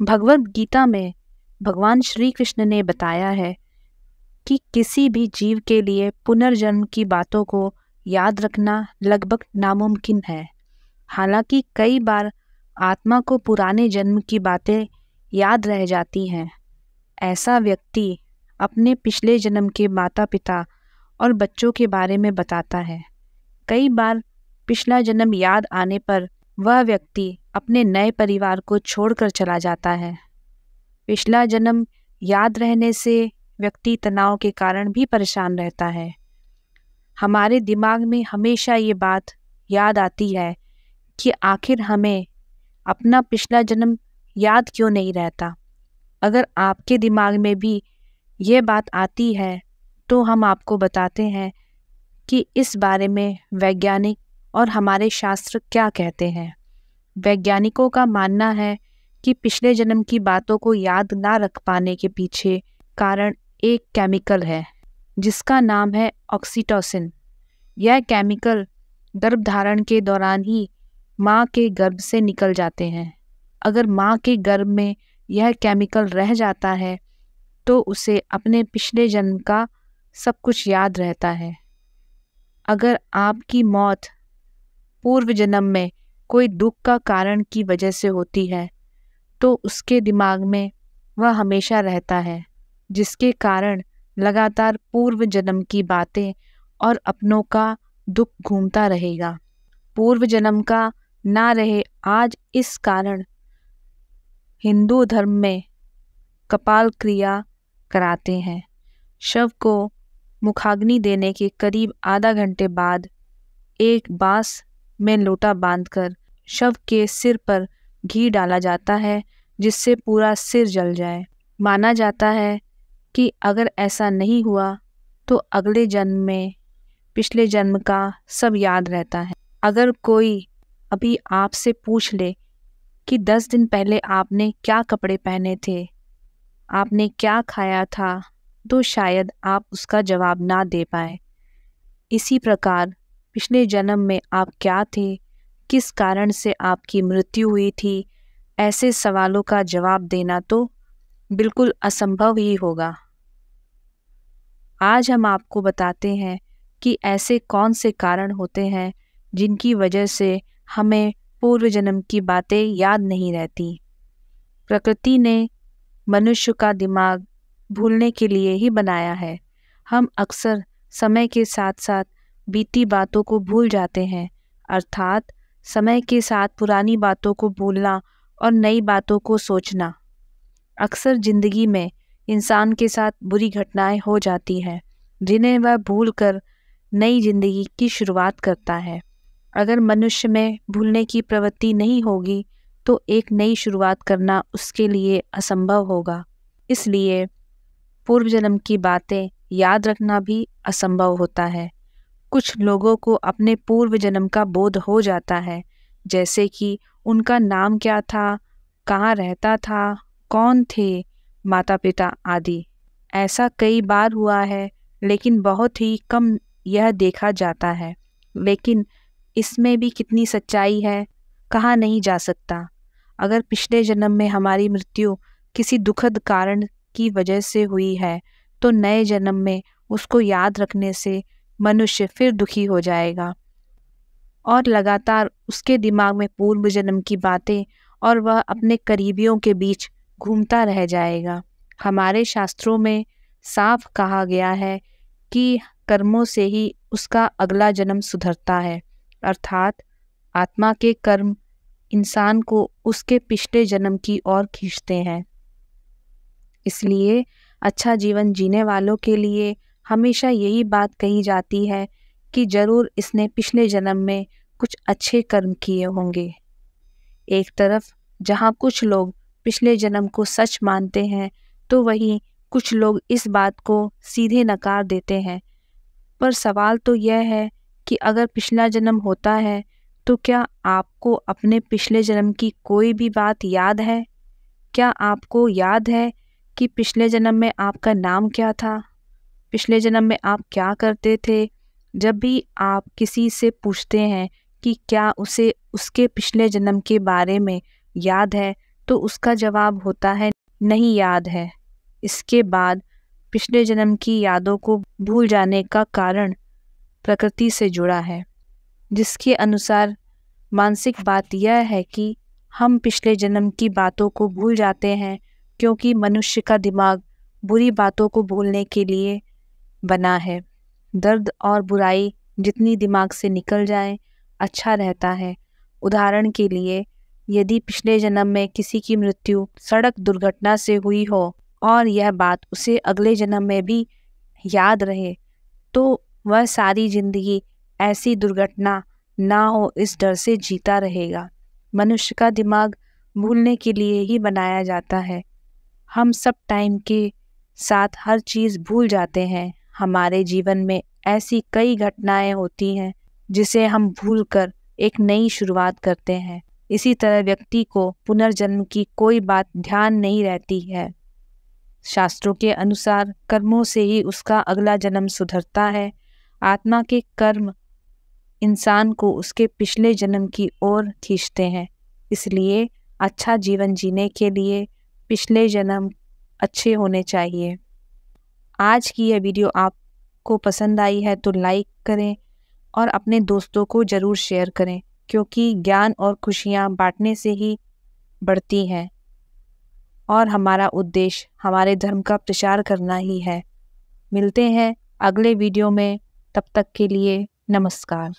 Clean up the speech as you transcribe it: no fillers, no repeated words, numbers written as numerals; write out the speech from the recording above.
भगवत गीता में भगवान श्री कृष्ण ने बताया है कि किसी भी जीव के लिए पुनर्जन्म की बातों को याद रखना लगभग नामुमकिन है। हालांकि कई बार आत्मा को पुराने जन्म की बातें याद रह जाती हैं। ऐसा व्यक्ति अपने पिछले जन्म के माता पिता और बच्चों के बारे में बताता है। कई बार पिछला जन्म याद आने पर वह व्यक्ति अपने नए परिवार को छोड़कर चला जाता है। पिछला जन्म याद रहने से व्यक्ति तनाव के कारण भी परेशान रहता है। हमारे दिमाग में हमेशा ये बात याद आती है कि आखिर हमें अपना पिछला जन्म याद क्यों नहीं रहता। अगर आपके दिमाग में भी ये बात आती है तो हम आपको बताते हैं कि इस बारे में वैज्ञानिक और हमारे शास्त्र क्या कहते हैं। वैज्ञानिकों का मानना है कि पिछले जन्म की बातों को याद ना रख पाने के पीछे कारण एक केमिकल है जिसका नाम है ऑक्सीटोसिन। यह केमिकल गर्भधारण के दौरान ही माँ के गर्भ से निकल जाते हैं। अगर माँ के गर्भ में यह केमिकल रह जाता है तो उसे अपने पिछले जन्म का सब कुछ याद रहता है। अगर आपकी मौत पूर्व जन्म में कोई दुख का कारण की वजह से होती है तो उसके दिमाग में वह हमेशा रहता है, जिसके कारण लगातार पूर्व जन्म की बातें और अपनों का दुख घूमता रहेगा। पूर्व जन्म का ना रहे आज इस कारण हिंदू धर्म में कपाल क्रिया कराते हैं। शव को मुखाग्नि देने के करीब आधा घंटे बाद एक बांस में लोटा बांधकर शव के सिर पर घी डाला जाता है जिससे पूरा सिर जल जाए। माना जाता है कि अगर ऐसा नहीं हुआ तो अगले जन्म में पिछले जन्म का सब याद रहता है। अगर कोई अभी आपसे पूछ ले कि 10 दिन पहले आपने क्या कपड़े पहने थे, आपने क्या खाया था, तो शायद आप उसका जवाब ना दे पाए। इसी प्रकार पिछले जन्म में आप क्या थे, किस कारण से आपकी मृत्यु हुई थी, ऐसे सवालों का जवाब देना तो बिल्कुल असंभव ही होगा। आज हम आपको बताते हैं कि ऐसे कौन से कारण होते हैं जिनकी वजह से हमें पूर्व जन्म की बातें याद नहीं रहती। प्रकृति ने मनुष्य का दिमाग भूलने के लिए ही बनाया है। हम अक्सर समय के साथ साथ बीती बातों को भूल जाते हैं, अर्थात समय के साथ पुरानी बातों को भूलना और नई बातों को सोचना। अक्सर जिंदगी में इंसान के साथ बुरी घटनाएं हो जाती हैं जिन्हें वह भूलकर नई जिंदगी की शुरुआत करता है। अगर मनुष्य में भूलने की प्रवृत्ति नहीं होगी तो एक नई शुरुआत करना उसके लिए असंभव होगा। इसलिए पूर्व जन्म की बातें याद रखना भी असंभव होता है। कुछ लोगों को अपने पूर्व जन्म का बोध हो जाता है, जैसे कि उनका नाम क्या था, कहाँ रहता था, कौन थे माता पिता आदि। ऐसा कई बार हुआ है लेकिन बहुत ही कम यह देखा जाता है। लेकिन इसमें भी कितनी सच्चाई है कहा नहीं जा सकता। अगर पिछले जन्म में हमारी मृत्यु किसी दुखद कारण की वजह से हुई है तो नए जन्म में उसको याद रखने से मनुष्य फिर दुखी हो जाएगा और लगातार उसके दिमाग में पूर्व जन्म की बातें और वह अपने करीबियों के बीच घूमता रह जाएगा। हमारे शास्त्रों में साफ कहा गया है कि कर्मों से ही उसका अगला जन्म सुधरता है, अर्थात आत्मा के कर्म इंसान को उसके पिछले जन्म की ओर खींचते हैं। इसलिए अच्छा जीवन जीने वालों के लिए हमेशा यही बात कही जाती है कि जरूर इसने पिछले जन्म में कुछ अच्छे कर्म किए होंगे। एक तरफ जहाँ कुछ लोग पिछले जन्म को सच मानते हैं तो वहीं कुछ लोग इस बात को सीधे नकार देते हैं। पर सवाल तो यह है कि अगर पिछला जन्म होता है तो क्या आपको अपने पिछले जन्म की कोई भी बात याद है? क्या आपको याद है कि पिछले जन्म में आपका नाम क्या था? पिछले जन्म में आप क्या करते थे? जब भी आप किसी से पूछते हैं कि क्या उसे उसके पिछले जन्म के बारे में याद है तो उसका जवाब होता है नहीं याद है। इसके बाद पिछले जन्म की यादों को भूल जाने का कारण प्रकृति से जुड़ा है, जिसके अनुसार मानसिक बात यह है कि हम पिछले जन्म की बातों को भूल जाते हैं, क्योंकि मनुष्य का दिमाग बुरी बातों को भूलने के लिए बना है। दर्द और बुराई जितनी दिमाग से निकल जाए अच्छा रहता है। उदाहरण के लिए, यदि पिछले जन्म में किसी की मृत्यु सड़क दुर्घटना से हुई हो और यह बात उसे अगले जन्म में भी याद रहे, तो वह सारी जिंदगी ऐसी दुर्घटना ना हो इस डर से जीता रहेगा। मनुष्य का दिमाग भूलने के लिए ही बनाया जाता है। हम सब टाइम के साथ हर चीज़ भूल जाते हैं। हमारे जीवन में ऐसी कई घटनाएं होती हैं जिसे हम भूलकर एक नई शुरुआत करते हैं। इसी तरह व्यक्ति को पुनर्जन्म की कोई बात ध्यान नहीं रहती है। शास्त्रों के अनुसार कर्मों से ही उसका अगला जन्म सुधरता है। आत्मा के कर्म इंसान को उसके पिछले जन्म की ओर खींचते हैं। इसलिए अच्छा जीवन जीने के लिए पिछले जन्म अच्छे होने चाहिए। आज की यह वीडियो आपको पसंद आई है तो लाइक करें और अपने दोस्तों को ज़रूर शेयर करें, क्योंकि ज्ञान और खुशियाँ बांटने से ही बढ़ती हैं और हमारा उद्देश्य हमारे धर्म का प्रचार करना ही है। मिलते हैं अगले वीडियो में, तब तक के लिए नमस्कार।